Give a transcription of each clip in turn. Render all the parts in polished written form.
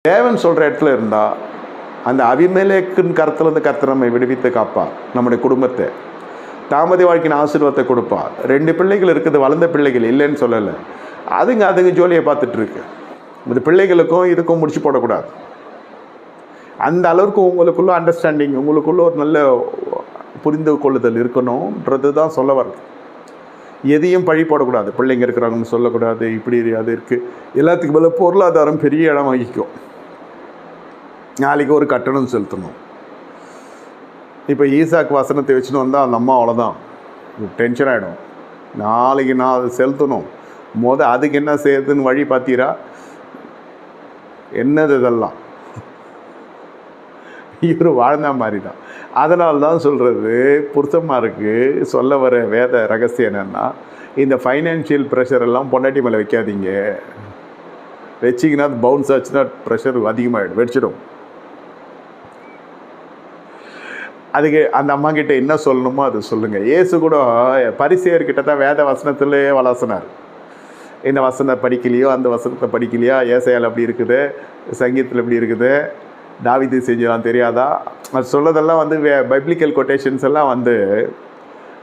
தேவன் சொல்கிற இடத்துல இருந்தால் அந்த அபிமெலேக்கின் கருத்துலேருந்து கர்த்தர் நம்மை விடுவித்து காப்பார். நம்முடைய குடும்பத்தை தாமதி வாழ்க்கையின் ஆசீர்வாதத்தை கொடுப்பார். 2 பிள்ளைகள் இருக்குது, வளர்ந்த பிள்ளைகள் இல்லைன்னு சொல்லலை. அதுங்க ஜோலியை பார்த்துட்ருக்கு. இந்த பிள்ளைகளுக்கும் இதுக்கும் முடிச்சு போடக்கூடாது. அந்த அளவுக்கு உங்களுக்குள்ள அண்டர்ஸ்டாண்டிங், உங்களுக்குள்ள ஒரு நல்ல புரிந்து கொள்ளுதல் இருக்கணுன்றது தான் சொல்ல வருது. எதையும் பழி போடக்கூடாது. பிள்ளைங்க இருக்கிறாங்கன்னு சொல்லக்கூடாது. இப்படி அது இருக்குது. எல்லாத்துக்கு மேலே பொருளாதாரம் பெரிய இடம் வகிக்கும். நாளைக்கு ஒரு கட்டணம் செலுத்தணும். இப்போ ஈசாக்கு வசனத்தை வச்சுன்னு வந்தால் அந்த அம்மா அவ்வளோதான் டென்ஷன் ஆகிடும். நாளைக்கு நான் அதை செலுத்தணும், அதுக்கு என்ன செய்யுதுன்னு வழி பார்த்தீரா? என்னது இதெல்லாம்? இவர் வாழ்ந்த மாதிரி தான். அதனால தான் சொல்கிறது, புருஷன்மாருக்கு சொல்ல வர வேத ரகசியம் என்னென்னா, இந்த ஃபைனான்ஷியல் ப்ரெஷர் எல்லாம் பொண்டாட்டி மேலே வைக்காதீங்க. வச்சிங்கன்னா அது பவுன்ஸ் ஆச்சுன்னா ப்ரெஷர் அதிகமாகிடும், வெடிச்சிடும். அதுக்கு அந்த அம்மா கிட்ட என்ன சொல்லணுமோ அது சொல்லுங்கள். ஏசு கூட பரிசேயர்கிட்ட தான் வேத வசனத்திலே வளசனார். இந்த வசனம் படிக்கலையோ, அந்த வசனத்தை படிக்கலையா, ஏசாயால் அப்படி இருக்குது, சங்கீதத்தில் எப்படி இருக்குது, தாவீது செஞ்சலாம் தெரியாதா, அது சொல்லதெல்லாம் பைப்ளிக்கல் கொட்டேஷன்ஸ் எல்லாம்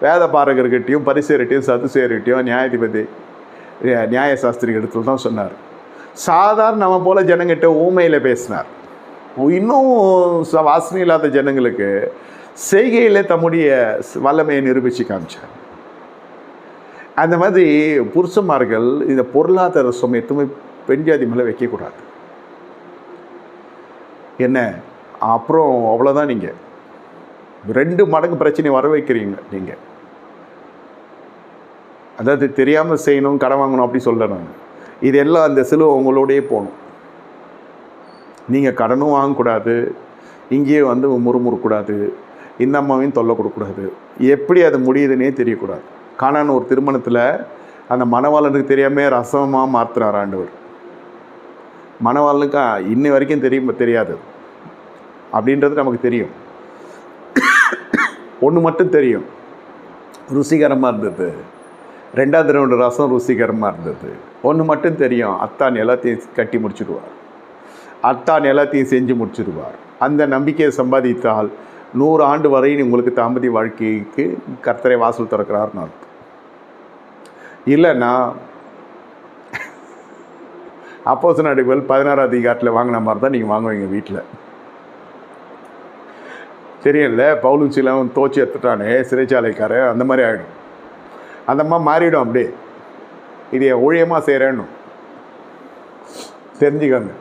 வேத பாரகர்கிட்டையும் பரிசேயர்கிட்டையும் சதுசேயர்கிட்டையும் நியாயாதிபதி நியாயசாஸ்திரிகிட்ட தான் சொன்னார். சாதாரண நம்ம போல ஜனங்கிட்ட ஊமையில் பேசினார். இன்னும் வாசனை இல்லாத ஜனங்களுக்கு செய்கையில் தம்முடைய வல்லமையை நிரூபித்து காமிச்சார். அந்த மாதிரி புருஷன்மார்கள் இந்த பொருளாதார சுமையத்துமே பெண் ஜாதி மேலே வைக்கக்கூடாது. என்ன அப்புறம் அவ்வளோதான், நீங்கள் 2 மடங்கு பிரச்சனை வர வைக்கிறீங்க. நீங்கள் அதாவது தெரியாமல் செய்யணும், கடன் வாங்கணும் அப்படி சொல்லணும். இதெல்லாம் அந்த சிலுவை உங்களோடையே போகணும். நீங்கள் கடனும் வாங்கக்கூடாது, இங்கேயே முறுமுறுக்கூடாது, இந்த அம்மாவையும் தொல்லை கொடுக்கக்கூடாது. எப்படி அது முடியுதுன்னே தெரியக்கூடாது. கானான் ஒரு திருமணத்தில் அந்த மணவாளனுக்கு தெரியாமல் ரசமாக மாற்றுறார் ஆண்டவர். மணவாளனுக்கு இன்னை வரைக்கும் தெரியாது அப்படின்றது நமக்கு தெரியும். ஒன்று மட்டும் தெரியும், ருசிகரமாக இருந்தது. 2வது ரவுண்டு ரசம் ருசிகரமாக இருந்தது. ஒன்று மட்டும் தெரியும், அத்தான் எல்லாத்தையும் கட்டி முடிச்சுடுவார், அத்தான் எல்லாத்தையும் செஞ்சு முடிச்சிடுவார். அந்த நம்பிக்கையை சம்பாதித்தால் 100 ஆண்டு வரை உங்களுக்கு தாம்பதி வாழ்க்கைக்கு கர்த்தரை வாசல் திறக்கிறார்னு அர்த்தம். இல்லைன்னா அப்போஸ்தலர் நடவடிக்கைகள் 16 அதிகாரத்தில் வாங்கின மாதிரி தான் நீங்கள் வாங்குவீங்க வீட்டில். தெரியல, பவுலும் சீலாவும் தோச்சி எடுத்துட்டானே சிறைச்சாலைக்காரன், அந்த மாதிரி ஆகிடும். அந்த மாதிரி மாறிடும். அப்படியே இதை ஊழியமாக செய்கிறேன்னு தெரிஞ்சுக்கோங்க.